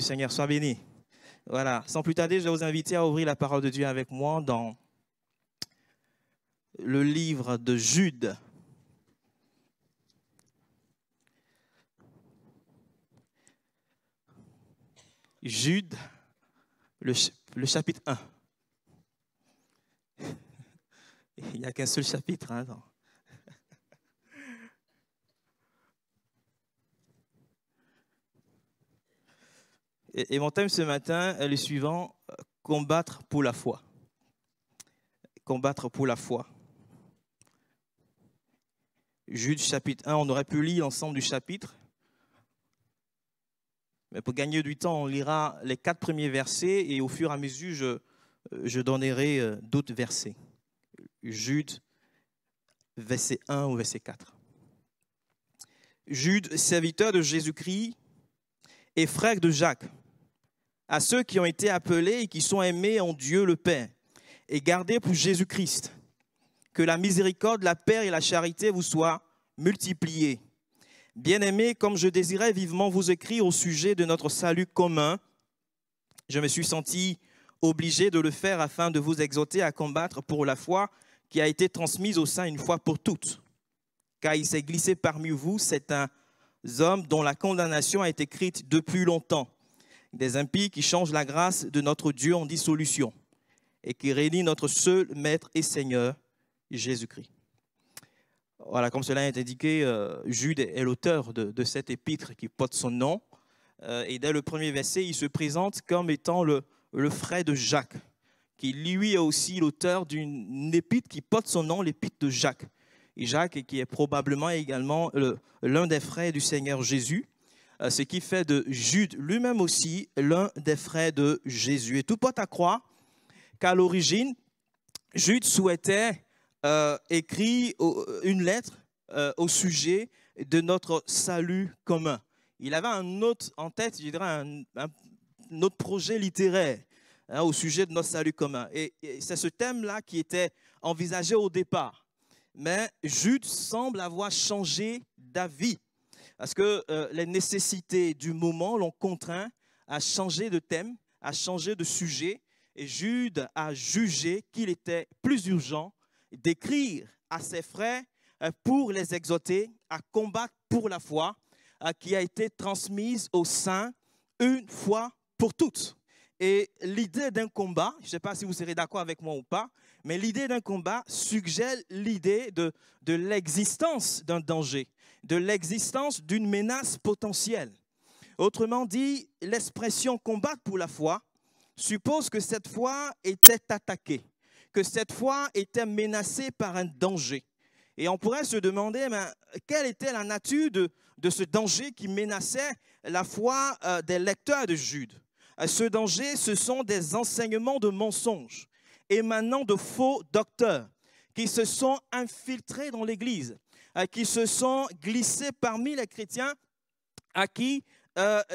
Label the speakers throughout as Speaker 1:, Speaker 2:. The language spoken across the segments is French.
Speaker 1: Seigneur soit béni. Voilà, sans plus tarder, je vais vous inviter à ouvrir la parole de Dieu avec moi dans le livre de Jude. Jude, le chapitre 1. Il n'y a qu'un seul chapitre. Hein, non. Et mon thème ce matin est le suivant, combattre pour la foi. Combattre pour la foi. Jude chapitre 1, on aurait pu lire l'ensemble du chapitre. Mais pour gagner du temps, on lira les 4 premiers versets et au fur et à mesure, je donnerai d'autres versets. Jude, verset 1 au verset 4. Jude, serviteur de Jésus-Christ et frère de Jacques, à ceux qui ont été appelés et qui sont aimés en Dieu le Père et gardés pour Jésus-Christ, que la miséricorde, la paix et la charité vous soient multipliées. Bien-aimés, comme je désirais vivement vous écrire au sujet de notre salut commun, je me suis senti obligé de le faire afin de vous exhorter à combattre pour la foi qui a été transmise au sein une fois pour toutes. Car il s'est glissé parmi vous certains hommes dont la condamnation a été écrite depuis longtemps, des impies qui changent la grâce de notre Dieu en dissolution et qui réunissent notre seul Maître et Seigneur, Jésus-Christ. Voilà, comme cela est indiqué, Jude est l'auteur de cette épître qui porte son nom. Et dès le premier verset, il se présente comme étant le frère de Jacques, qui lui est aussi l'auteur d'une épître qui porte son nom, l'épître de Jacques. Et Jacques, qui est probablement également l'un des frères du Seigneur Jésus, ce qui fait de Jude lui-même aussi l'un des frères de Jésus. Et tout porte à croire qu'à l'origine, Jude souhaitait écrire une lettre au sujet de notre salut commun. Il avait un autre en tête, je dirais un autre projet littéraire au sujet de notre salut commun. Et c'est ce thème-là qui était envisagé au départ. Mais Jude semble avoir changé d'avis parce que les nécessités du moment l'ont contraint à changer de thème, à changer de sujet. Et Jude a jugé qu'il était plus urgent d'écrire à ses frères pour les exhorter à combattre pour la foi qui a été transmise au sein une fois pour toutes. Et l'idée d'un combat, je ne sais pas si vous serez d'accord avec moi ou pas, mais l'idée d'un combat suggère l'idée de l'existence d'un danger, de l'existence d'une menace potentielle. Autrement dit, l'expression « combattre pour la foi » suppose que cette foi était attaquée, que cette foi était menacée par un danger. Et on pourrait se demander quelle était la nature de ce danger qui menaçait la foi des lecteurs de Jude. Ce danger, ce sont des enseignements de mensonges émanant de faux docteurs qui se sont infiltrés dans l'Église, qui se sont glissés parmi les chrétiens à qui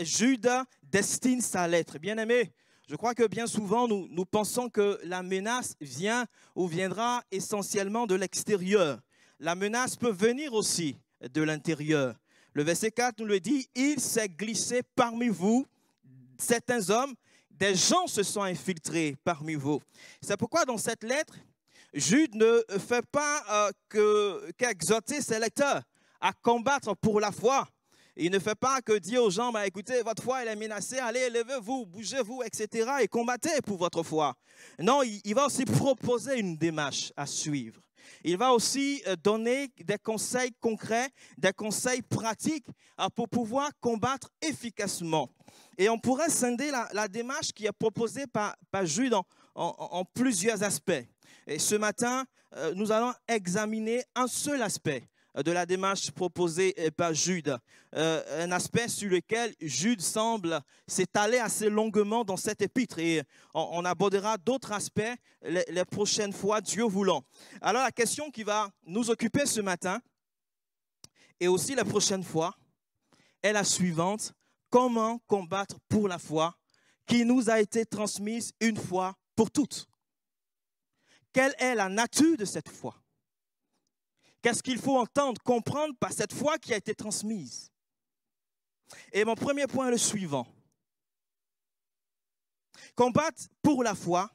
Speaker 1: Jude destine sa lettre. Bien-aimés, je crois que bien souvent, nous pensons que la menace vient ou viendra essentiellement de l'extérieur. La menace peut venir aussi de l'intérieur. Le verset 4 nous le dit, « Il s'est glissé parmi vous certains hommes, des gens se sont infiltrés parmi vous. » C'est pourquoi dans cette lettre, Jude ne fait pas qu'exhorter ses lecteurs à combattre pour la foi. Il ne fait pas que dire aux gens, écoutez, votre foi elle est menacée, allez, levez-vous, bougez-vous, etc. et combattez pour votre foi. Non, il va aussi proposer une démarche à suivre. Il va aussi donner des conseils concrets, des conseils pratiques pour pouvoir combattre efficacement. Et on pourrait scinder la démarche qui est proposée par Jude en plusieurs aspects. Et ce matin, nous allons examiner un seul aspect de la démarche proposée par Jude, un aspect sur lequel Jude semble s'étaler assez longuement dans cette épître, et on abordera d'autres aspects les prochaines fois, Dieu voulant. Alors la question qui va nous occuper ce matin, et aussi la prochaine fois, est la suivante: comment combattre pour la foi qui nous a été transmise une fois pour toutes? Quelle est la nature de cette foi? Qu'est-ce qu'il faut entendre, comprendre par cette foi qui a été transmise? Et mon premier point est le suivant. Combattre pour la foi,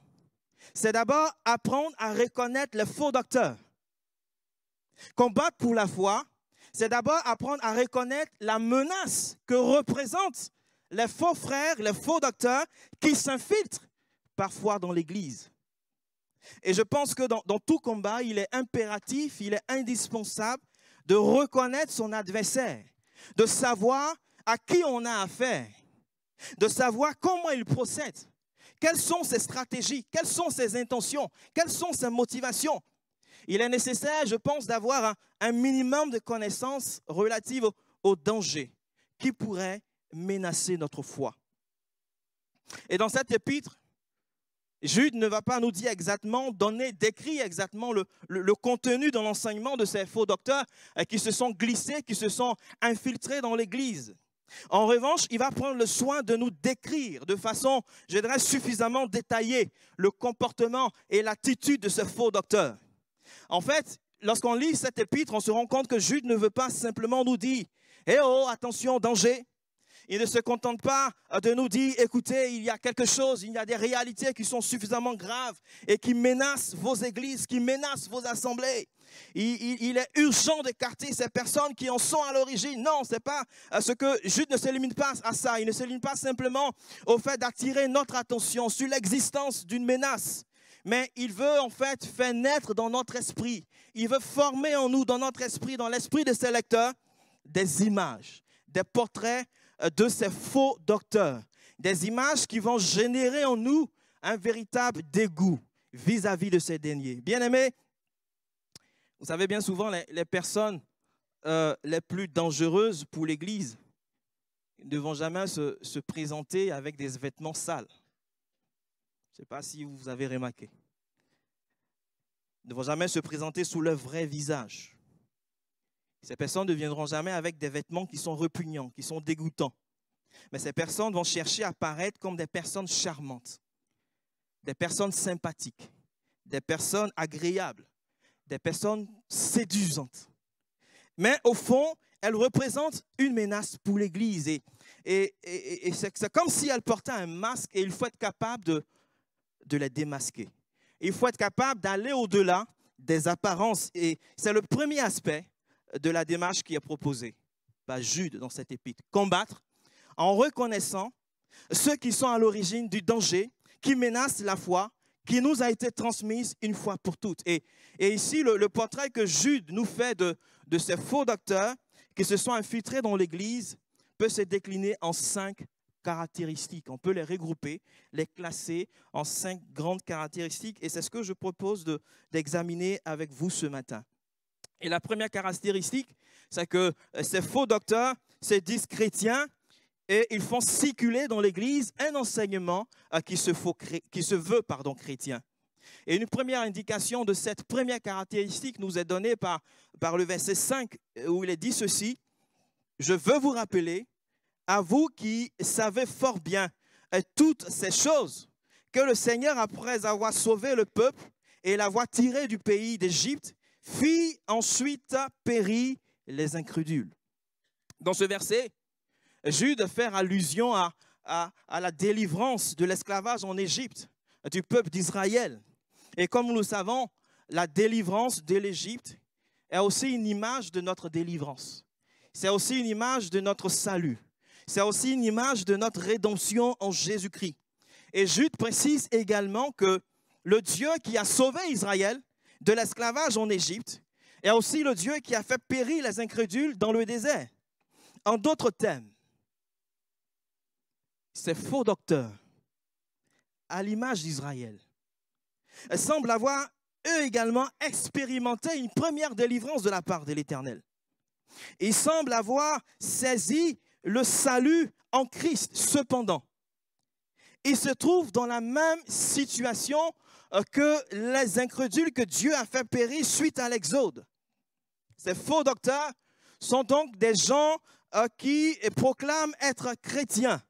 Speaker 1: c'est d'abord apprendre à reconnaître les faux docteurs. Combattre pour la foi, c'est d'abord apprendre à reconnaître la menace que représentent les faux frères, les faux docteurs qui s'infiltrent parfois dans l'Église. Et je pense que dans tout combat, il est impératif, il est indispensable de reconnaître son adversaire, de savoir à qui on a affaire, de savoir comment il procède, quelles sont ses stratégies, quelles sont ses intentions, quelles sont ses motivations. Il est nécessaire, je pense, d'avoir un minimum de connaissances relatives au danger qui pourrait menacer notre foi. Et dans cette épître, Jude ne va pas nous dire exactement, décrire exactement le contenu de l'enseignement de ces faux docteurs qui se sont glissés, qui se sont infiltrés dans l'Église. En revanche, il va prendre le soin de nous décrire de façon, je dirais, suffisamment détaillée le comportement et l'attitude de ces faux docteurs. En fait, lorsqu'on lit cette épître, on se rend compte que Jude ne veut pas simplement nous dire « Eh oh, attention, danger !» Il ne se contente pas de nous dire, écoutez, il y a quelque chose, il y a des réalités qui sont suffisamment graves et qui menacent vos églises, qui menacent vos assemblées. Il est urgent d'écarter ces personnes qui en sont à l'origine. Non, ce n'est pas ce que Jude ne se limite pas à ça. Il ne se limite pas simplement au fait d'attirer notre attention sur l'existence d'une menace. Mais il veut en fait faire naître dans notre esprit. Il veut former en nous, dans notre esprit, dans l'esprit de ses lecteurs, des images, des portraits de ces faux docteurs, des images qui vont générer en nous un véritable dégoût vis-à-vis de ces derniers. Bien-aimés, vous savez bien souvent, les personnes les plus dangereuses pour l'Église ne vont jamais se présenter avec des vêtements sales. Je ne sais pas si vous avez remarqué. Ils ne vont jamais se présenter sous leur vrai visage. Ces personnes ne viendront jamais avec des vêtements qui sont repugnants, qui sont dégoûtants. Mais ces personnes vont chercher à paraître comme des personnes charmantes, des personnes sympathiques, des personnes agréables, des personnes séduisantes. Mais au fond, elles représentent une menace pour l'Église. Et c'est comme si elles portaient un masque et il faut être capable de les démasquer. Il faut être capable d'aller au-delà des apparences. Et c'est le premier aspect de la démarche qui est proposée par Jude dans cette épître. Combattre en reconnaissant ceux qui sont à l'origine du danger, qui menacent la foi, qui nous a été transmise une fois pour toutes. Et ici, le portrait que Jude nous fait de ces faux docteurs qui se sont infiltrés dans l'Église peut se décliner en 5 caractéristiques. On peut les regrouper, les classer en 5 grandes caractéristiques. Et c'est ce que je propose d'examiner avec vous ce matin. Et la première caractéristique, c'est que ces faux docteurs se disent chrétiens et ils font circuler dans l'Église un enseignement qui se veut chrétien. Et une première indication de cette première caractéristique nous est donnée par le verset 5 où il est dit ceci. « Je veux vous rappeler, à vous qui savez fort bien toutes ces choses, que le Seigneur, après avoir sauvé le peuple et l'avoir tiré du pays d'Égypte, fit ensuite périr les incrédules. » Dans ce verset, Jude fait allusion à la délivrance de l'esclavage en Égypte, du peuple d'Israël. Et comme nous le savons, la délivrance de l'Égypte est aussi une image de notre délivrance. C'est aussi une image de notre salut. C'est aussi une image de notre rédemption en Jésus-Christ. Et Jude précise également que le Dieu qui a sauvé Israël de l'esclavage en Égypte est aussi le Dieu qui a fait périr les incrédules dans le désert. En d'autres termes, ces faux docteurs, à l'image d'Israël, semblent avoir eux également expérimenté une première délivrance de la part de l'Éternel. Ils semblent avoir saisi le salut en Christ. Cependant, ils se trouvent dans la même situation que les incrédules que Dieu a fait périr suite à l'Exode. Ces faux docteurs sont donc des gens qui proclament être chrétiens.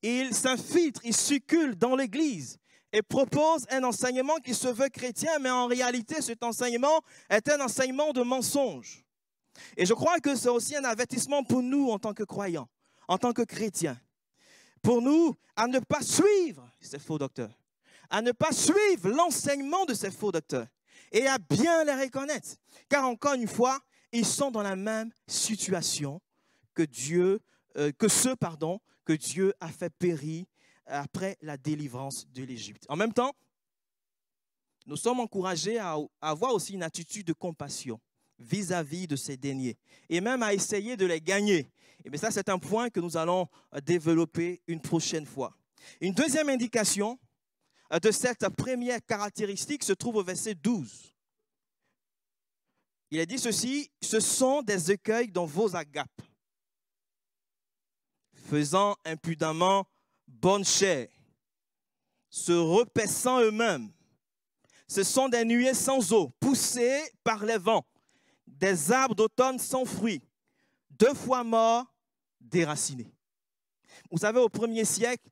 Speaker 1: Ils s'infiltrent, ils circulent dans l'Église et proposent un enseignement qui se veut chrétien, mais en réalité, cet enseignement est un enseignement de mensonge. Et je crois que c'est aussi un avertissement pour nous en tant que croyants, en tant que chrétiens. pour nous à ne pas suivre ces faux docteurs, à ne pas suivre l'enseignement de ces faux docteurs et à bien les reconnaître. Car encore une fois, ils sont dans la même situation que Dieu a fait périr après la délivrance de l'Égypte. En même temps, nous sommes encouragés à avoir aussi une attitude de compassion vis-à-vis de ces derniers et même à essayer de les gagner. Et bien ça, c'est un point que nous allons développer une prochaine fois. Une deuxième indication de cette première caractéristique se trouve au verset 12. Il est dit ceci, « Ce sont des écueils dans vos agapes, faisant impudemment bonne chère, se repaissant eux-mêmes. Ce sont des nuées sans eau, poussées par les vents, des arbres d'automne sans fruits, 2 fois morts, déracinés. » Vous savez, au 1er siècle,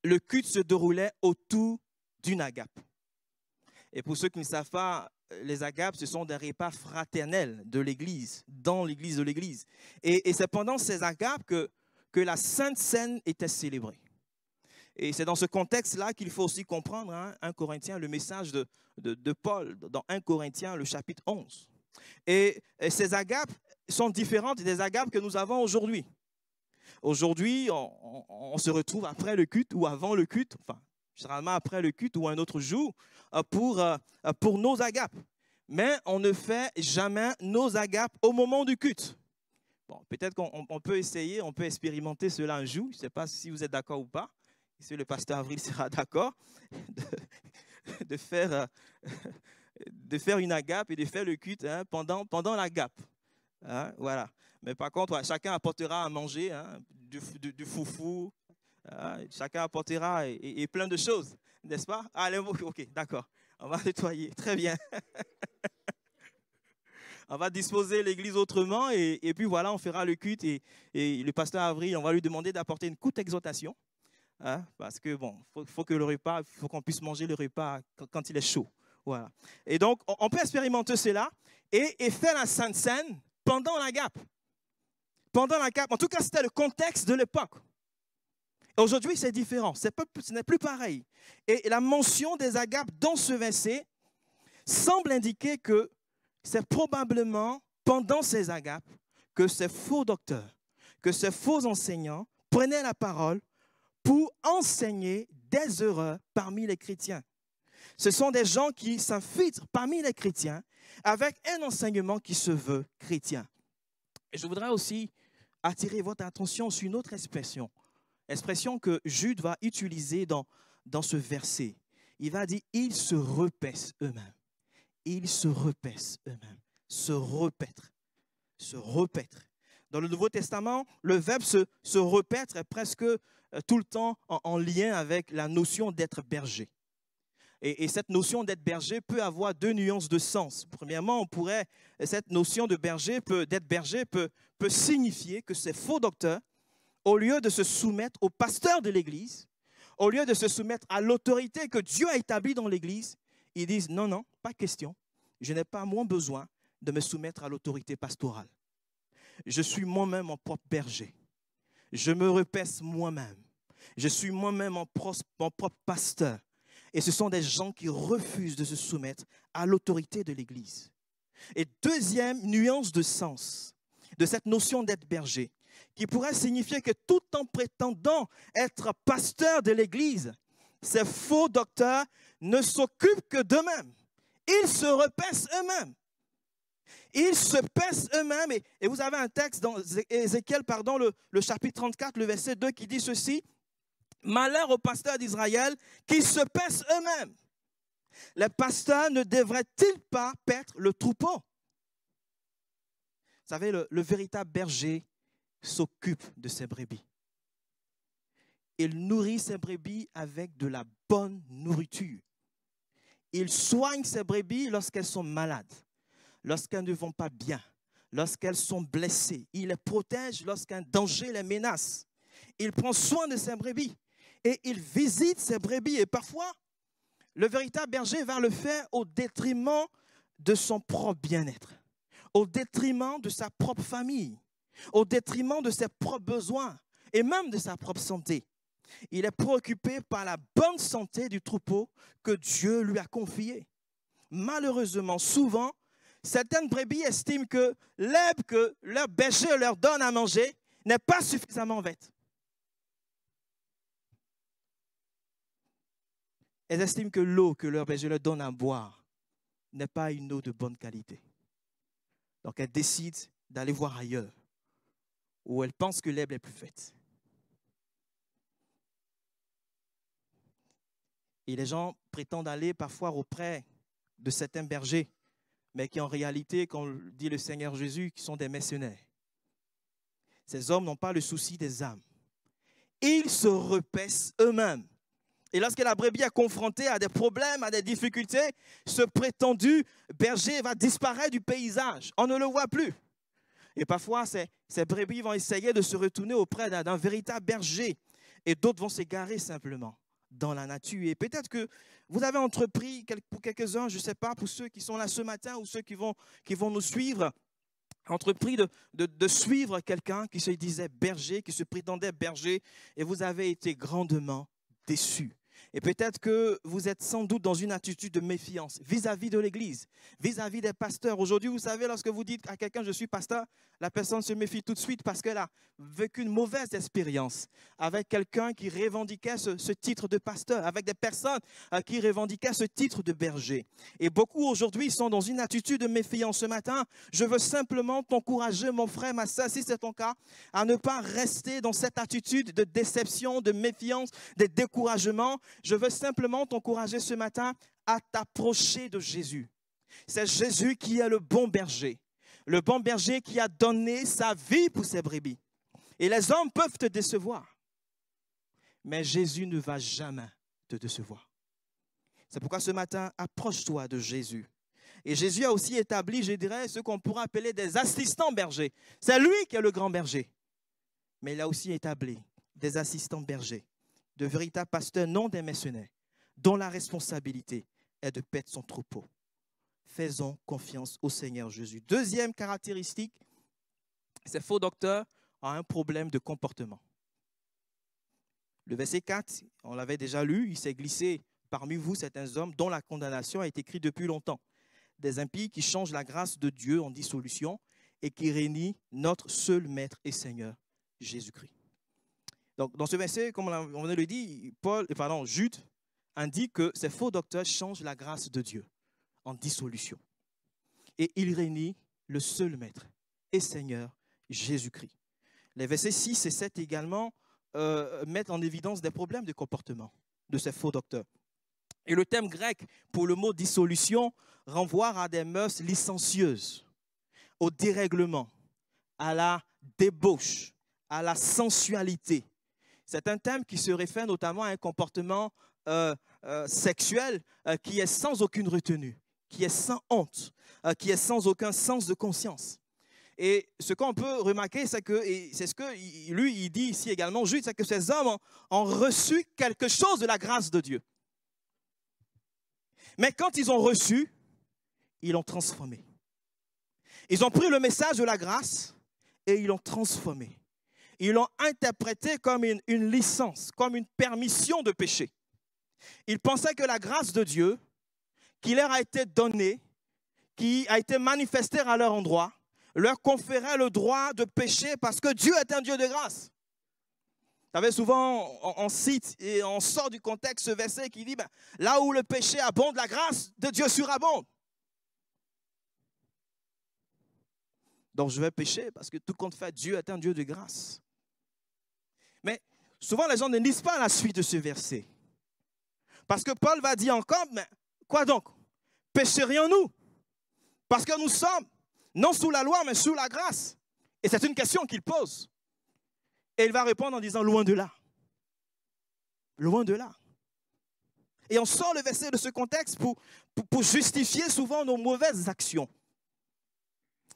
Speaker 1: le culte se déroulait autour d'une agape. Et pour ceux qui ne savent pas, les agapes, ce sont des repas fraternels de l'Église, dans l'Église de l'Église. Et c'est pendant ces agapes que la Sainte Seine était célébrée. Et c'est dans ce contexte-là qu'il faut aussi comprendre, 1 Corinthiens, le message de Paul, dans 1 Corinthiens, le chapitre 11. Et ces agapes sont différentes des agapes que nous avons aujourd'hui. Aujourd'hui, on se retrouve après le culte ou avant le culte, enfin, généralement après le culte ou un autre jour, pour nos agapes. Mais on ne fait jamais nos agapes au moment du culte. Bon, peut-être qu'on peut essayer, on peut expérimenter cela un jour. Je ne sais pas si vous êtes d'accord ou pas. Si le pasteur Avril sera d'accord de faire une agape et de faire le culte pendant l'agape. Voilà. Mais par contre, chacun apportera à manger du foufou, chacun apportera et plein de choses, n'est-ce pas? Allez, ok, d'accord. On va nettoyer. Très bien. On va disposer l'église autrement et puis voilà, on fera le culte et le pasteur Avril, on va lui demander d'apporter une courte exhortation. Parce que bon, faut que le repas, faut qu'on puisse manger le repas quand il est chaud. Voilà. Et donc, on peut expérimenter cela et faire la Sainte Seine pendant l'agape. Pendant l'agape. En tout cas, c'était le contexte de l'époque. Aujourd'hui, c'est différent. Ce n'est plus pareil. Et la mention des agapes dans ce verset semble indiquer que c'est probablement pendant ces agapes que ces faux docteurs, que ces faux enseignants prenaient la parole pour enseigner des erreurs parmi les chrétiens. Ce sont des gens qui s'infiltrent parmi les chrétiens avec un enseignement qui se veut chrétien. Et je voudrais aussi attirer votre attention sur une autre expression que Jude va utiliser dans ce verset. Il va dire « ils se repaissent eux-mêmes ». Ils se repaissent eux-mêmes, se repaître, se repaître. Dans le Nouveau Testament, le verbe se repaître est presque tout le temps en lien avec la notion d'être berger. Et cette notion d'être berger peut avoir 2 nuances de sens. Premièrement, cette notion d'être berger peut signifier que ces faux docteurs, au lieu de se soumettre au pasteur de l'Église, au lieu de se soumettre à l'autorité que Dieu a établie dans l'Église, ils disent non, non, pas question. Je n'ai pas moins besoin de me soumettre à l'autorité pastorale. Je suis moi-même mon propre berger. Je me repaisse moi-même. Je suis moi-même mon propre pasteur. Et ce sont des gens qui refusent de se soumettre à l'autorité de l'Église. Et deuxième nuance de sens de cette notion d'être berger, qui pourrait signifier que tout en prétendant être pasteur de l'Église, ces faux docteurs ne s'occupent que d'eux-mêmes. Ils se repaissent eux-mêmes. Ils se paissent eux-mêmes. Et vous avez un texte dans Ézéchiel, le chapitre 34, le verset 2, qui dit ceci. « Malheur aux pasteurs d'Israël qui se paissent eux-mêmes. Les pasteurs ne devraient-ils pas paître le troupeau ?» Vous savez, le véritable berger s'occupe de ses brebis. Il nourrit ses brebis avec de la bonne nourriture. Il soigne ses brebis lorsqu'elles sont malades, lorsqu'elles ne vont pas bien, lorsqu'elles sont blessées. Il les protège lorsqu'un danger les menace. Il prend soin de ses brebis et il visite ses brebis. Et parfois, le véritable berger va le faire au détriment de son propre bien-être, au détriment de sa propre famille, au détriment de ses propres besoins. et même de sa propre santé. Il est préoccupé par la bonne santé du troupeau que Dieu lui a confié. Malheureusement, souvent, certaines brebis estiment que l'herbe que leur berger leur donne à manger n'est pas suffisamment verte. Elles estiment que l'eau que leur berger leur donne à boire n'est pas une eau de bonne qualité. Donc elles décident d'aller voir ailleurs, où elles pensent que l'herbe est plus faite. Et les gens prétendent aller parfois auprès de certains bergers, mais qui en réalité, comme dit le Seigneur Jésus, qui sont des mercenaires. Ces hommes n'ont pas le souci des âmes. Ils se repaissent eux-mêmes. Et lorsque la brebis est confrontée à des problèmes, à des difficultés, ce prétendu berger va disparaître du paysage. On ne le voit plus. Et parfois, ces brebis vont essayer de se retourner auprès d'un véritable berger. Et d'autres vont s'égarer simplement dans la nature. Et peut-être que vous avez entrepris, pour quelques-uns, je ne sais pas, pour ceux qui sont là ce matin ou ceux qui vont nous suivre, entrepris de suivre quelqu'un qui se disait berger, qui se prétendait berger, et vous avez été grandement déçus. Et peut-être que vous êtes sans doute dans une attitude de méfiance vis-à-vis de l'Église, vis-à-vis des pasteurs. Aujourd'hui, vous savez, lorsque vous dites à quelqu'un « je suis pasteur », la personne se méfie tout de suite parce qu'elle a vécu une mauvaise expérience avec quelqu'un qui revendiquait ce titre de pasteur, avec des personnes qui revendiquaient ce titre de berger. Et beaucoup aujourd'hui sont dans une attitude de méfiance. Ce matin, je veux simplement t'encourager, mon frère, ma soeur, si c'est ton cas, à ne pas rester dans cette attitude de déception, de méfiance, de découragement. Je veux simplement t'encourager ce matin à t'approcher de Jésus. C'est Jésus qui est le bon berger qui a donné sa vie pour ses brebis. Et les hommes peuvent te décevoir, mais Jésus ne va jamais te décevoir. C'est pourquoi ce matin, approche-toi de Jésus. Et Jésus a aussi établi, je dirais, ce qu'on pourrait appeler des assistants bergers. C'est lui qui est le grand berger. Mais il a aussi établi des assistants bergers, de véritables pasteurs, non des mercenaires, dont la responsabilité est de paître son troupeau. Faisons confiance au Seigneur Jésus. Deuxième caractéristique, ces faux docteurs ont un problème de comportement. Le verset 4, on l'avait déjà lu, il s'est glissé parmi vous certains hommes dont la condamnation a été écrite depuis longtemps. Des impies qui changent la grâce de Dieu en dissolution et qui réunissent notre seul Maître et Seigneur, Jésus-Christ. Donc, dans ce verset, comme on venait de le dire, Jude indique que ces faux docteurs changent la grâce de Dieu en dissolution. Et il réunit le seul Maître et Seigneur, Jésus-Christ. Les versets 6 et 7 également mettent en évidence des problèmes de comportement de ces faux docteurs. Et le terme grec pour le mot dissolution renvoie à des mœurs licencieuses, au dérèglement, à la débauche, à la sensualité. C'est un terme qui se réfère notamment à un comportement sexuel qui est sans aucune retenue, qui est sans honte, qui est sans aucun sens de conscience. Et ce qu'on peut remarquer, c'est que, et c'est ce que lui, il dit ici également, Jude, c'est que ces hommes ont reçu quelque chose de la grâce de Dieu. Mais quand ils ont reçu, ils l'ont transformé. Ils ont pris le message de la grâce et ils l'ont transformé. Ils l'ont interprété comme une licence, comme une permission de pécher. Ils pensaient que la grâce de Dieu, qui leur a été donnée, qui a été manifestée à leur endroit, leur conférait le droit de pécher parce que Dieu est un Dieu de grâce. Vous savez, souvent, on cite et on sort du contexte ce verset qui dit là où le péché abonde, la grâce de Dieu surabonde. Donc, je vais pécher parce que tout compte fait, Dieu est un Dieu de grâce. Mais souvent, les gens ne lisent pas la suite de ce verset. Parce que Paul va dire encore, mais quoi donc? Pécherions-nous? Parce que nous sommes non sous la loi, mais sous la grâce. Et c'est une question qu'il pose. Et il va répondre en disant, loin de là. Loin de là. Et on sort le verset de ce contexte pour justifier souvent nos mauvaises actions.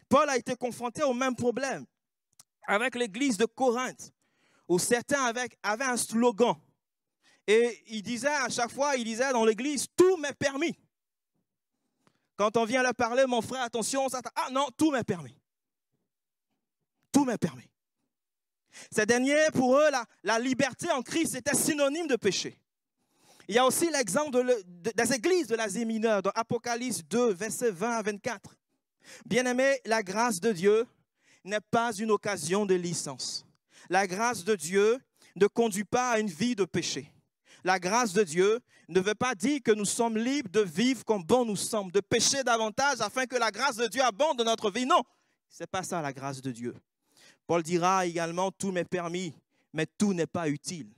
Speaker 1: Paul a été confronté au même problème avec l'église de Corinthe, où certains avaient un slogan. Et il disait à chaque fois, il disait dans l'église, tout m'est permis. Quand on vient leur parler, mon frère, attention, ça, ah non, tout m'est permis. Tout m'est permis. Ces derniers, pour eux, la liberté en Christ était synonyme de péché. Il y a aussi l'exemple des églises de l'Asie mineure, dans Apocalypse 2, versets 20 à 24. Bien-aimés, la grâce de Dieu n'est pas une occasion de licence. La grâce de Dieu ne conduit pas à une vie de péché. La grâce de Dieu ne veut pas dire que nous sommes libres de vivre comme bon nous semble, de pécher davantage afin que la grâce de Dieu abonde dans notre vie. Non, ce n'est pas ça la grâce de Dieu. Paul dira également, tout m'est permis, mais tout n'est pas utile.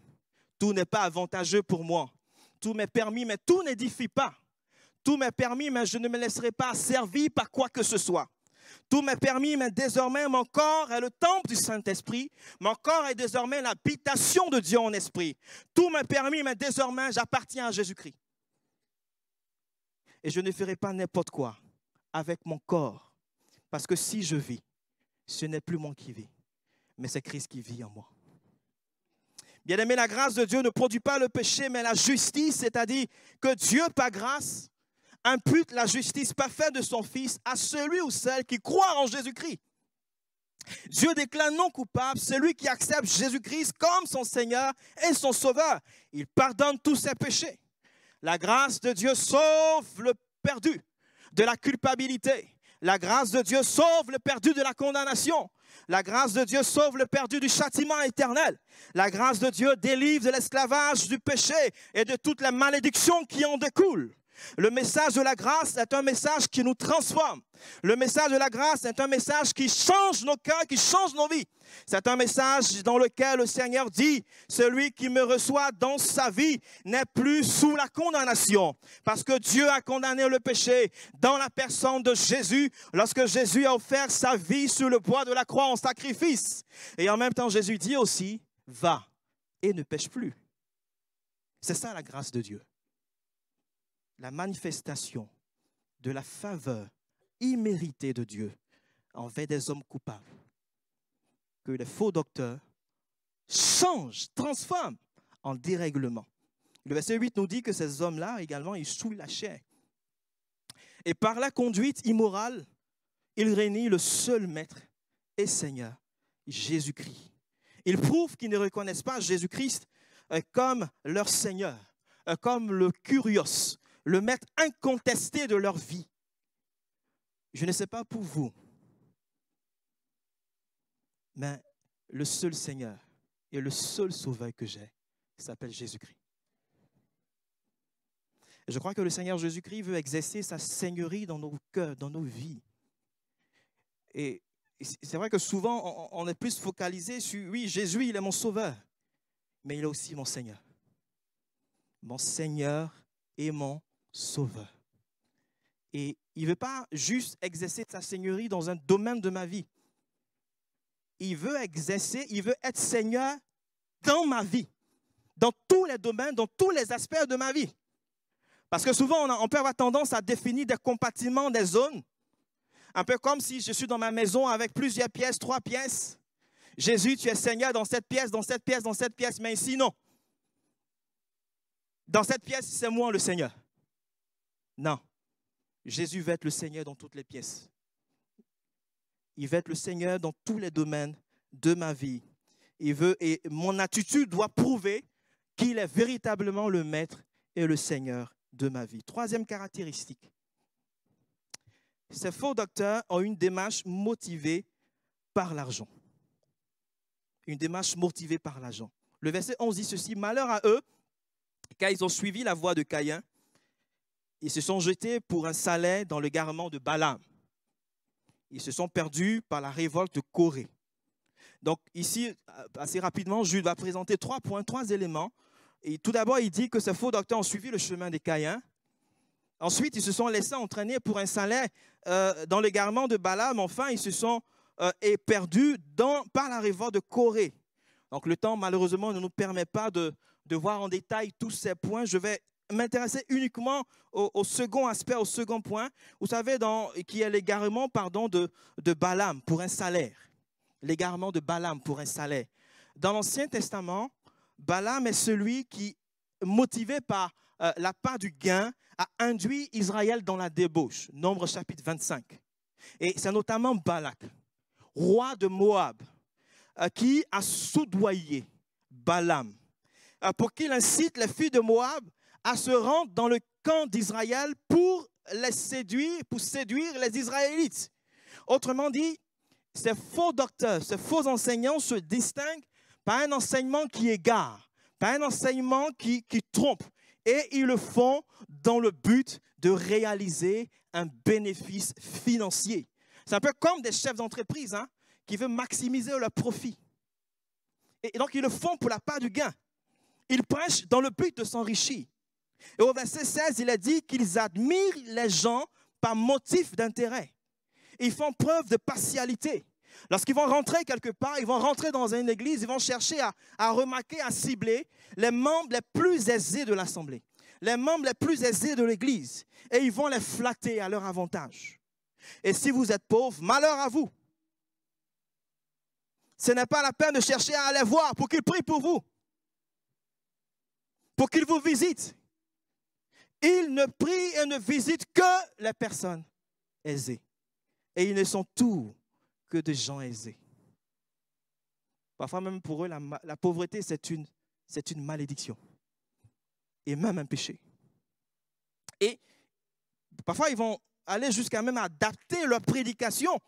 Speaker 1: Tout n'est pas avantageux pour moi. Tout m'est permis, mais tout n'édifie pas. Tout m'est permis, mais je ne me laisserai pas servir par quoi que ce soit. Tout m'est permis, mais désormais mon corps est le temple du Saint-Esprit. Mon corps est désormais l'habitation de Dieu en esprit. Tout m'est permis, mais désormais j'appartiens à Jésus-Christ. Et je ne ferai pas n'importe quoi avec mon corps. Parce que si je vis, ce n'est plus moi qui vis, mais c'est Christ qui vit en moi. Bien-aimé, la grâce de Dieu ne produit pas le péché, mais la justice, c'est-à-dire que Dieu, par grâce, impute la justice parfaite de son Fils à celui ou celle qui croit en Jésus-Christ. Dieu déclare non coupable celui qui accepte Jésus-Christ comme son Seigneur et son Sauveur. Il pardonne tous ses péchés. La grâce de Dieu sauve le perdu de la culpabilité. La grâce de Dieu sauve le perdu de la condamnation. La grâce de Dieu sauve le perdu du châtiment éternel. La grâce de Dieu délivre de l'esclavage du péché et de toutes les malédictions qui en découlent. Le message de la grâce est un message qui nous transforme. Le message de la grâce est un message qui change nos cœurs, qui change nos vies. C'est un message dans lequel le Seigneur dit, celui qui me reçoit dans sa vie n'est plus sous la condamnation. Parce que Dieu a condamné le péché dans la personne de Jésus, lorsque Jésus a offert sa vie sur le bois de la croix en sacrifice. Et en même temps, Jésus dit aussi, va et ne pêche plus. C'est ça la grâce de Dieu. La manifestation de la faveur imméritée de Dieu envers des hommes coupables. Que les faux docteurs changent, transforment en dérèglement. Le verset 8 nous dit que ces hommes-là, également, ils souillent la chair. Et par la conduite immorale, ils réunissent le seul Maître et Seigneur, Jésus-Christ. Ils prouvent qu'ils ne reconnaissent pas Jésus-Christ comme leur Seigneur, comme le Kyrios, le maître incontesté de leur vie. Je ne sais pas pour vous, mais le seul Seigneur et le seul Sauveur que j'ai s'appelle Jésus-Christ. Je crois que le Seigneur Jésus-Christ veut exercer sa seigneurie dans nos cœurs, dans nos vies. Et c'est vrai que souvent, on est plus focalisé sur, oui, Jésus, il est mon Sauveur, mais il est aussi mon Seigneur. Mon Seigneur et mon Sauveur. Et il ne veut pas juste exercer sa seigneurie dans un domaine de ma vie. Il veut exercer, il veut être Seigneur dans ma vie, dans tous les domaines, dans tous les aspects de ma vie. Parce que souvent, on peut avoir tendance à définir des compartiments, des zones, un peu comme si je suis dans ma maison avec plusieurs pièces, 3 pièces. Jésus, tu es Seigneur dans cette pièce, dans cette pièce, dans cette pièce, mais ici, non. Dans cette pièce, c'est moi le Seigneur. Non. Jésus veut être le Seigneur dans toutes les pièces. Il veut être le Seigneur dans tous les domaines de ma vie. Et mon attitude doit prouver qu'il est véritablement le Maître et le Seigneur de ma vie. Troisième caractéristique. Ces faux docteurs ont une démarche motivée par l'argent. Une démarche motivée par l'argent. Le verset 11 dit ceci, « Malheur à eux, car ils ont suivi la voie de Caïn. Ils se sont jetés pour un salaire dans le garement de Balaam. Ils se sont perdus par la révolte de Corée. » Donc ici, assez rapidement, Jude va présenter 3 points, 3 éléments. Et tout d'abord, il dit que ces faux docteurs ont suivi le chemin des Caïns. Ensuite, ils se sont laissés entraîner pour un salaire dans le garement de Balaam. Enfin, ils se sont perdus par la révolte de Corée. Donc le temps, malheureusement, ne nous permet pas de voir en détail tous ces points. Je vais m'intéresser uniquement au second aspect, au second point. Vous savez, qui est l'égarement de Balaam pour un salaire. L'égarement de Balaam pour un salaire. Dans l'Ancien Testament, Balaam est celui qui, motivé par la part du gain, a induit Israël dans la débauche. Nombre chapitre 25. Et c'est notamment Balak, roi de Moab, qui a soudoyé Balaam pour qu'il incite les filles de Moab à se rendre dans le camp d'Israël pour séduire les Israélites. Autrement dit, ces faux docteurs, ces faux enseignants se distinguent par un enseignement qui égare, par un enseignement qui trompe. Et ils le font dans le but de réaliser un bénéfice financier. C'est un peu comme des chefs d'entreprise qui veulent maximiser leur profit. Et donc, ils le font pour la part du gain. Ils prêchent dans le but de s'enrichir. Et au verset 16, il a dit qu'ils admirent les gens par motif d'intérêt. Ils font preuve de partialité. Lorsqu'ils vont rentrer quelque part, ils vont rentrer dans une église, ils vont chercher à remarquer, à cibler les membres les plus aisés de l'assemblée, les membres les plus aisés de l'église, et ils vont les flatter à leur avantage. Et si vous êtes pauvre, malheur à vous. Ce n'est pas la peine de chercher à aller voir pour qu'ils prient pour vous, pour qu'ils vous visitent. Ils ne prient et ne visitent que les personnes aisées. Et ils ne sont tous que des gens aisés. Parfois même pour eux, la pauvreté, c'est une malédiction. Et même un péché. Et parfois, ils vont aller jusqu'à même adapter leur prédication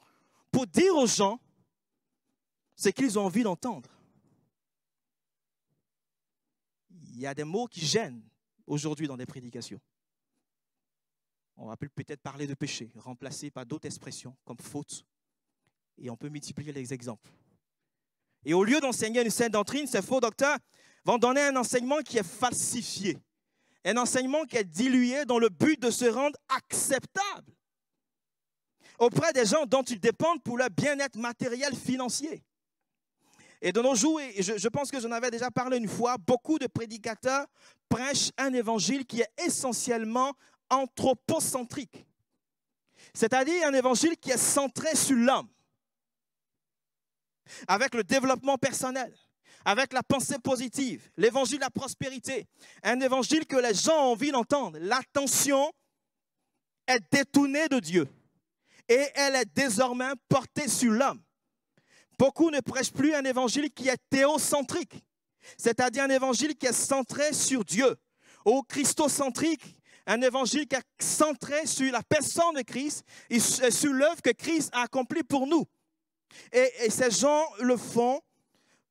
Speaker 1: pour dire aux gens ce qu'ils ont envie d'entendre. Il y a des mots qui gênent aujourd'hui dans des prédications. On va peut-être parler de péché, remplacé par d'autres expressions comme faute. Et on peut multiplier les exemples. Et au lieu d'enseigner une saine doctrine, ces faux docteurs vont donner un enseignement qui est falsifié. Un enseignement qui est dilué dans le but de se rendre acceptable auprès des gens dont ils dépendent pour leur bien-être matériel financier. Et de nos jours, et je pense que j'en avais déjà parlé une fois, beaucoup de prédicateurs prêchent un évangile qui est essentiellement anthropocentrique. C'est-à-dire un évangile qui est centré sur l'homme, avec le développement personnel, avec la pensée positive, l'évangile de la prospérité, un évangile que les gens ont envie d'entendre. L'attention est détournée de Dieu et elle est désormais portée sur l'homme. Beaucoup ne prêchent plus un évangile qui est théocentrique, c'est-à-dire un évangile qui est centré sur Dieu, ou christocentrique, un évangile qui est centré sur la personne de Christ et sur l'œuvre que Christ a accomplie pour nous. Et ces gens le font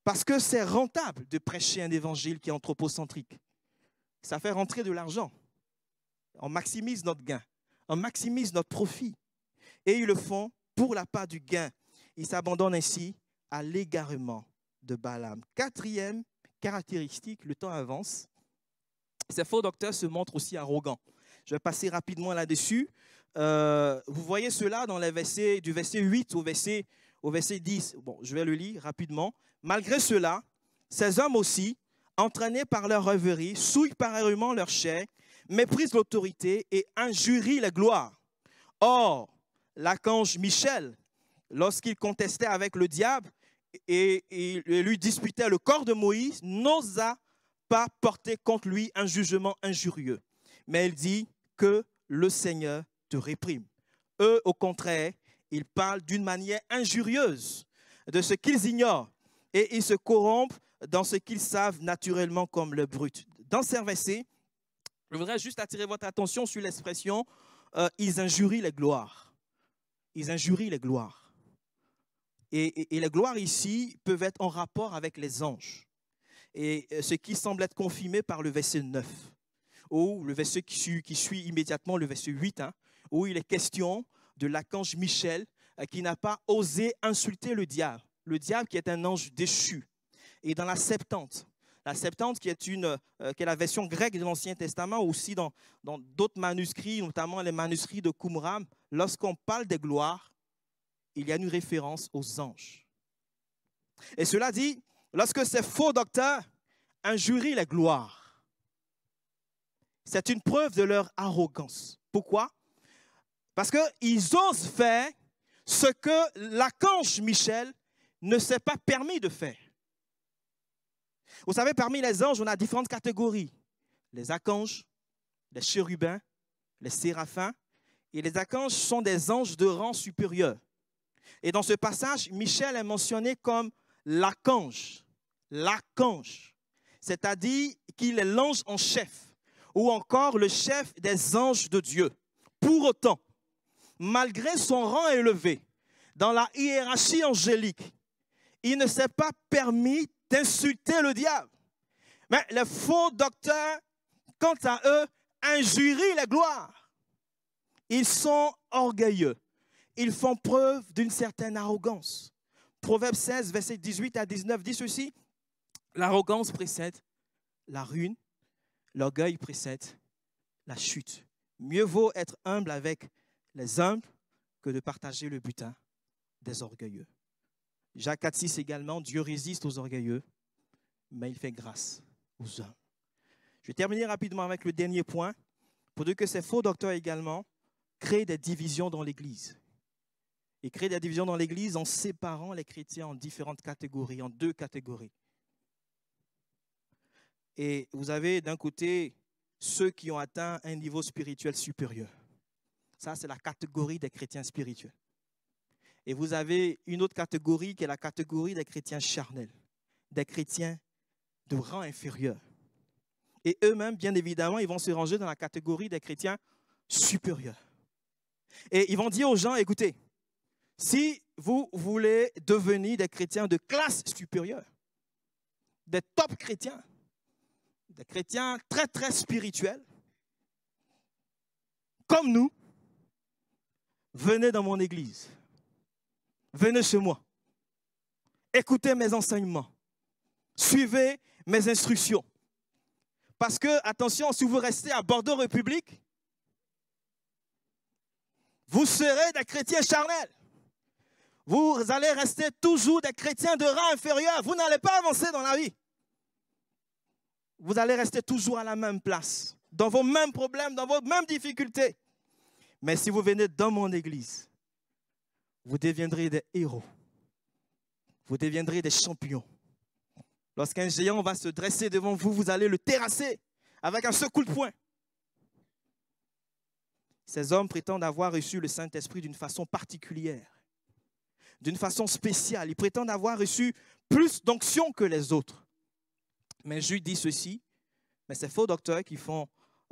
Speaker 1: parce que c'est rentable de prêcher un évangile qui est anthropocentrique. Ça fait rentrer de l'argent. On maximise notre gain, on maximise notre profit. Et ils le font pour la part du gain. Ils s'abandonnent ainsi à l'égarement de Balaam. Quatrième caractéristique, le temps avance. Ces faux docteurs se montrent aussi arrogants. Je vais passer rapidement là-dessus. Vous voyez cela dans les versets, du verset 8 au verset 10. Bon, je vais le lire rapidement. Malgré cela, ces hommes aussi, entraînés par leur rêverie, souillent pareillement leur chair, méprisent l'autorité et injurient la gloire. Or, l'archange Michel, lorsqu'il contestait avec le diable et lui disputait le corps de Moïse, n'osa pas porter contre lui un jugement injurieux. Mais il dit que le Seigneur te réprime. Eux, au contraire, ils parlent d'une manière injurieuse de ce qu'ils ignorent et ils se corrompent dans ce qu'ils savent naturellement comme le brut. Dans ces versets, je voudrais juste attirer votre attention sur l'expression « ils injurient les gloires ». Ils injurient les gloires. Et les gloires ici peuvent être en rapport avec les anges. Et ce qui semble être confirmé par le verset 9, ou le verset qui suit immédiatement le verset 8, où il est question de l'archange Michel qui n'a pas osé insulter le diable qui est un ange déchu. Et dans la Septante qui est la version grecque de l'Ancien Testament, aussi dans d'autres manuscrits, notamment les manuscrits de Qumran, lorsqu'on parle des gloires, il y a une référence aux anges. Et cela dit, lorsque ces faux docteurs injurient les gloires, c'est une preuve de leur arrogance. Pourquoi? Parce qu'ils osent faire ce que l'archange Michel ne s'est pas permis de faire. Vous savez, parmi les anges, on a différentes catégories. Les archanges, les chérubins, les séraphins. Et les archanges sont des anges de rang supérieur. Et dans ce passage, Michel est mentionné comme l'archange, c'est-à-dire qu'il est l'ange en chef, ou encore le chef des anges de Dieu. Pour autant, malgré son rang élevé dans la hiérarchie angélique, il ne s'est pas permis d'insulter le diable. Mais les faux docteurs, quant à eux, injurient la gloire. Ils sont orgueilleux. Ils font preuve d'une certaine arrogance. Proverbe 16, versets 18 à 19 dit ceci: l'arrogance précède la ruine, l'orgueil précède la chute. Mieux vaut être humble avec les humbles que de partager le butin des orgueilleux. Jacques 4,6 également, Dieu résiste aux orgueilleux, mais il fait grâce aux humbles. Je vais terminer rapidement avec le dernier point, pour dire que ces faux docteurs également créent des divisions dans l'Église. Ils créent des divisions dans l'Église en séparant les chrétiens en différentes catégories, en 2 catégories. Et vous avez d'un côté ceux qui ont atteint un niveau spirituel supérieur. Ça, c'est la catégorie des chrétiens spirituels. Et vous avez une autre catégorie qui est la catégorie des chrétiens charnels, des chrétiens de rang inférieur. Et eux-mêmes, bien évidemment, ils vont se ranger dans la catégorie des chrétiens supérieurs. Et ils vont dire aux gens, écoutez, si vous voulez devenir des chrétiens de classe supérieure, des top chrétiens, des chrétiens très, très spirituels, comme nous, venez dans mon église. Venez chez moi. Écoutez mes enseignements. Suivez mes instructions. Parce que, attention, si vous restez à Bordeaux République, vous serez des chrétiens charnels. Vous allez rester toujours des chrétiens de rang inférieur. Vous n'allez pas avancer dans la vie. Vous allez rester toujours à la même place, dans vos mêmes problèmes, dans vos mêmes difficultés. Mais si vous venez dans mon église, vous deviendrez des héros. Vous deviendrez des champions. Lorsqu'un géant va se dresser devant vous, vous allez le terrasser avec un seul coup de poing. Ces hommes prétendent avoir reçu le Saint-Esprit d'une façon particulière, d'une façon spéciale. Ils prétendent avoir reçu plus d'onction que les autres. Mais Jude dit ceci, mais ces faux docteurs qui font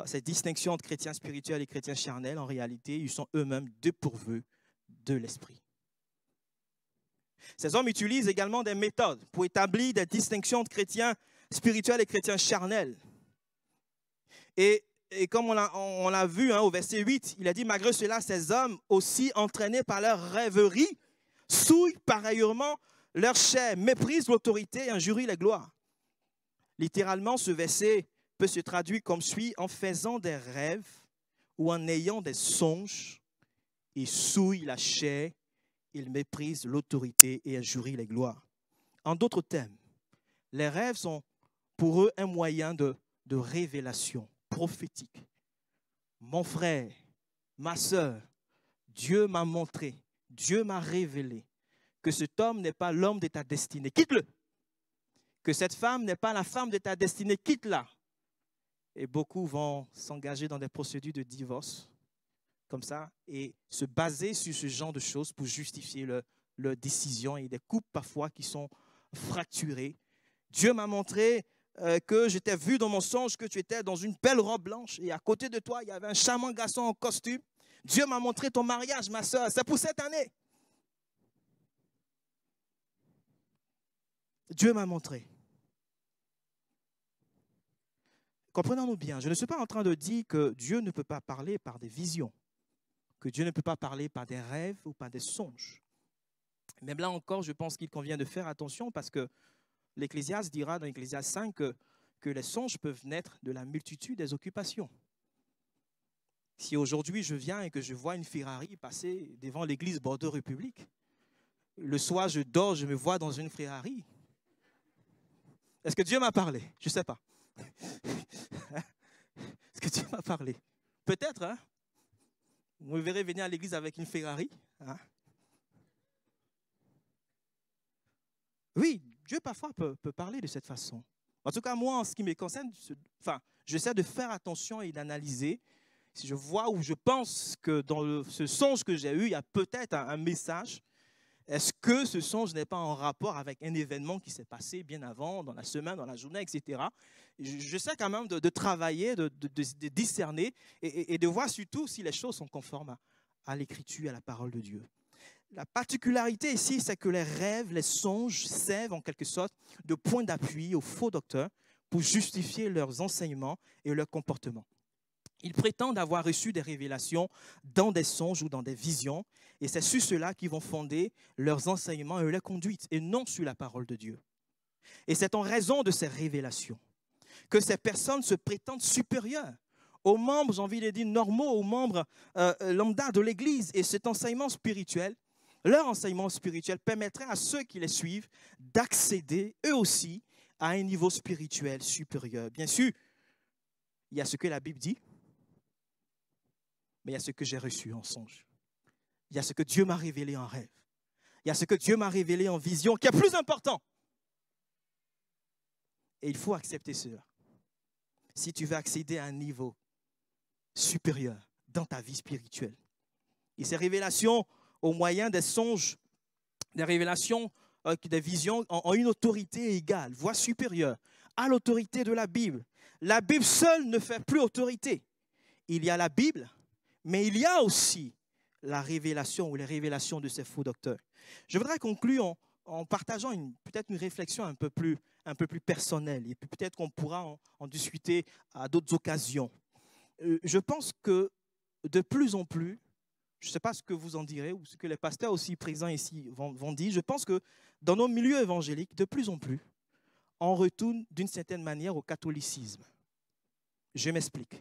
Speaker 1: cette distinction entre chrétiens spirituels et chrétiens charnels, en réalité, ils sont eux-mêmes dépourvus de l'Esprit. Ces hommes utilisent également des méthodes pour établir des distinctions entre chrétiens spirituels et chrétiens charnels. Et comme on l'a vu au verset 8, il a dit, malgré cela, ces hommes, aussi entraînés par leur rêverie, souillent pareillement leur chair, méprisent l'autorité et injurient la gloire. Littéralement, ce verset peut se traduire comme suit: en faisant des rêves ou en ayant des songes, ils souillent la chair, ils méprisent l'autorité et injurient les gloires. En d'autres termes, les rêves sont pour eux un moyen de révélation prophétique. Mon frère, ma sœur, Dieu m'a montré, Dieu m'a révélé que cet homme n'est pas l'homme de ta destinée. Quitte-le. Que cette femme n'est pas la femme de ta destinée. Quitte-la. Et beaucoup vont s'engager dans des procédures de divorce, comme ça, et se baser sur ce genre de choses pour justifier leur décision, et des couples parfois qui sont fracturés. Dieu m'a montré que je t'ai vu dans mon songe que tu étais dans une belle robe blanche et à côté de toi, il y avait un charmant garçon en costume. Dieu m'a montré ton mariage, ma soeur. C'est pour cette année. Dieu m'a montré. Comprenons-nous bien, je ne suis pas en train de dire que Dieu ne peut pas parler par des visions, que Dieu ne peut pas parler par des rêves ou par des songes. Même là encore, je pense qu'il convient de faire attention parce que l'Ecclésiaste dira dans l'Ecclésiaste 5 que les songes peuvent naître de la multitude des occupations. Si aujourd'hui je viens et que je vois une Ferrari passer devant l'église Bordeaux République, le soir je dors, je me vois dans une Ferrari. Est-ce que Dieu m'a parlé? Je ne sais pas. Est-ce que Dieu m'a parlé? Peut-être, hein? Vous me verrez venir à l'église avec une Ferrari. Hein? Oui, Dieu parfois peut parler de cette façon. En tout cas, moi, en ce qui me concerne, j'essaie de faire attention et d'analyser. Si je vois ou je pense que dans ce songe que j'ai eu, il y a peut-être un message, Est-ce que ce songe n'est pas en rapport avec un événement qui s'est passé bien avant, dans la semaine, dans la journée, etc. J'essaie quand même de travailler, de discerner et de voir surtout si les choses sont conformes à l'Écriture, à la parole de Dieu. La particularité ici, c'est que les rêves, les songes servent en quelque sorte de point d'appui aux faux docteurs pour justifier leurs enseignements et leur comportement. Ils prétendent avoir reçu des révélations dans des songes ou dans des visions, et c'est sur cela qu'ils vont fonder leurs enseignements et leur conduite, et non sur la parole de Dieu. Et c'est en raison de ces révélations que ces personnes se prétendent supérieures aux membres, j'ai envie de dire, normaux, aux membres lambda de l'Église. Et cet enseignement spirituel, leur enseignement spirituel permettrait à ceux qui les suivent d'accéder eux aussi à un niveau spirituel supérieur. Bien sûr, il y a ce que la Bible dit, mais il y a ce que j'ai reçu en songe. Il y a ce que Dieu m'a révélé en rêve. Il y a ce que Dieu m'a révélé en vision, qui est plus important. Et il faut accepter cela. Si tu veux accéder à un niveau supérieur dans ta vie spirituelle. Et ces révélations, au moyen des songes, des révélations, des visions, ont une autorité égale, voire supérieure à l'autorité de la Bible. La Bible seule ne fait plus autorité. Il y a la Bible, mais il y a aussi la révélation ou les révélations de ces faux docteurs. Je voudrais conclure en partageant peut-être une réflexion un peu plus personnelle. Et peut-être qu'on pourra en discuter à d'autres occasions. Je pense que de plus en plus, je ne sais pas ce que vous en direz ou ce que les pasteurs aussi présents ici vont dire, je pense que dans nos milieux évangéliques, de plus en plus, on retourne d'une certaine manière au catholicisme. Je m'explique.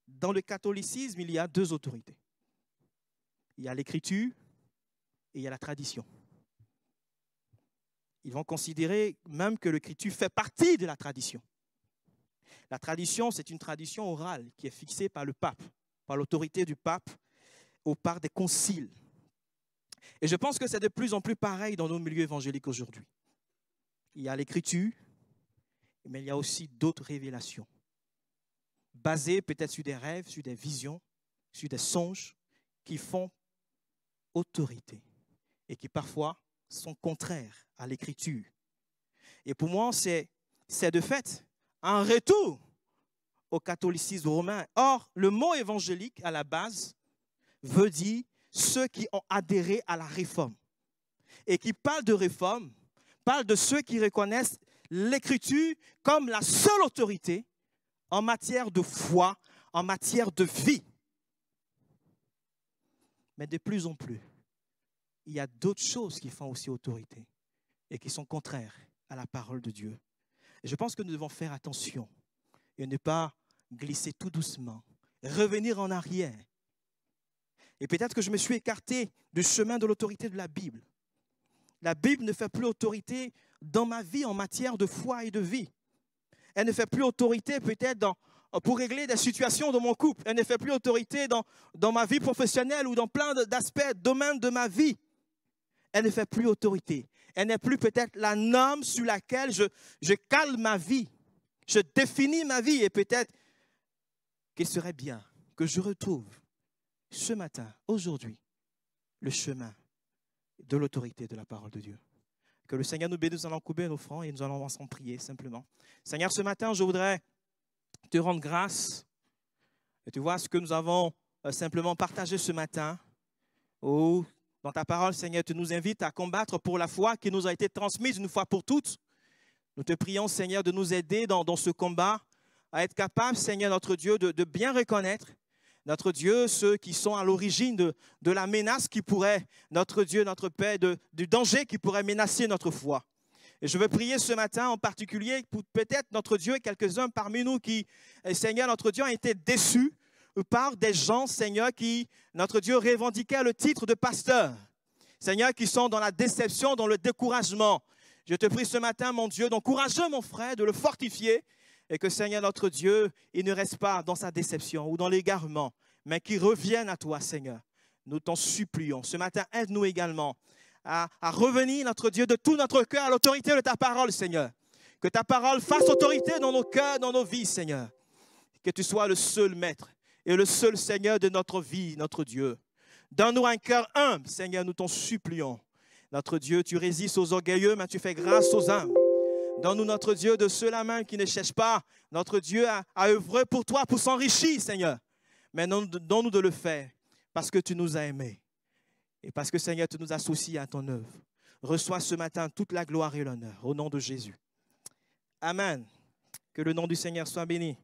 Speaker 1: Dans le catholicisme, il y a deux autorités. Il y a l'Écriture et il y a la tradition. Ils vont considérer même que l'Écriture fait partie de la tradition. La tradition, c'est une tradition orale qui est fixée par le pape, par l'autorité du pape ou par des conciles. Et je pense que c'est de plus en plus pareil dans nos milieux évangéliques aujourd'hui. Il y a l'Écriture, mais il y a aussi d'autres révélations, basées peut-être sur des rêves, sur des visions, sur des songes qui font autorité et qui parfois sont contraires à l'Écriture. Et pour moi, c'est de fait un retour au catholicisme romain. Or, le mot évangélique, à la base, veut dire ceux qui ont adhéré à la réforme. Et qui parle de réforme, parle de ceux qui reconnaissent l'Écriture comme la seule autorité en matière de foi, en matière de vie. Mais de plus en plus, il y a d'autres choses qui font aussi autorité et qui sont contraires à la parole de Dieu. Et je pense que nous devons faire attention et ne pas glisser tout doucement, revenir en arrière. Et peut-être que je me suis écarté du chemin de l'autorité de la Bible. La Bible ne fait plus autorité dans ma vie en matière de foi et de vie. Elle ne fait plus autorité peut-être pour régler des situations dans mon couple. Elle ne fait plus autorité dans ma vie professionnelle ou dans plein d'aspects, domaines de ma vie. Elle ne fait plus autorité. Elle n'est plus peut-être la norme sur laquelle je cale ma vie. Je définis ma vie et peut-être qu'il serait bien que je retrouve ce matin, aujourd'hui, le chemin de l'autorité de la parole de Dieu. Que le Seigneur nous bénisse, nous allons couper nos francs et nous allons ensemble prier simplement. Seigneur, ce matin, je voudrais te rendre grâce. Et tu vois ce que nous avons simplement partagé ce matin. Oh, dans ta parole, Seigneur, tu nous invites à combattre pour la foi qui nous a été transmise une fois pour toutes. Nous te prions, Seigneur, de nous aider dans ce combat, à être capable, Seigneur, notre Dieu, de bien reconnaître, notre Dieu, ceux qui sont à l'origine de la menace qui pourrait, notre Dieu, notre Père, du danger qui pourrait menacer notre foi. Et je veux prier ce matin en particulier pour peut-être notre Dieu, quelques-uns parmi nous qui, Seigneur, notre Dieu, ont été déçus par des gens, Seigneur, qui, notre Dieu, revendiquaient le titre de pasteur. Seigneur, qui sont dans la déception, dans le découragement. Je te prie ce matin, mon Dieu, d'encourager mon frère, de le fortifier et que, Seigneur, notre Dieu, il ne reste pas dans sa déception ou dans l'égarement, mais qu'il revienne à toi, Seigneur. Nous t'en supplions. Ce matin, aide-nous également à revenir, notre Dieu, de tout notre cœur à l'autorité de ta parole, Seigneur. Que ta parole fasse autorité dans nos cœurs, dans nos vies, Seigneur. Que tu sois le seul maître et le seul Seigneur de notre vie, notre Dieu. Donne-nous un cœur humble, Seigneur, nous t'en supplions. Notre Dieu, tu résistes aux orgueilleux, mais tu fais grâce aux humbles. Donne-nous, notre Dieu, de ceux-là même qui ne cherchent pas, notre Dieu, à œuvrer pour toi, pour s'enrichir, Seigneur. Mais donne-nous de le faire parce que tu nous as aimés. Et parce que, Seigneur, tu nous associes à ton œuvre. Reçois ce matin toute la gloire et l'honneur au nom de Jésus. Amen. Que le nom du Seigneur soit béni.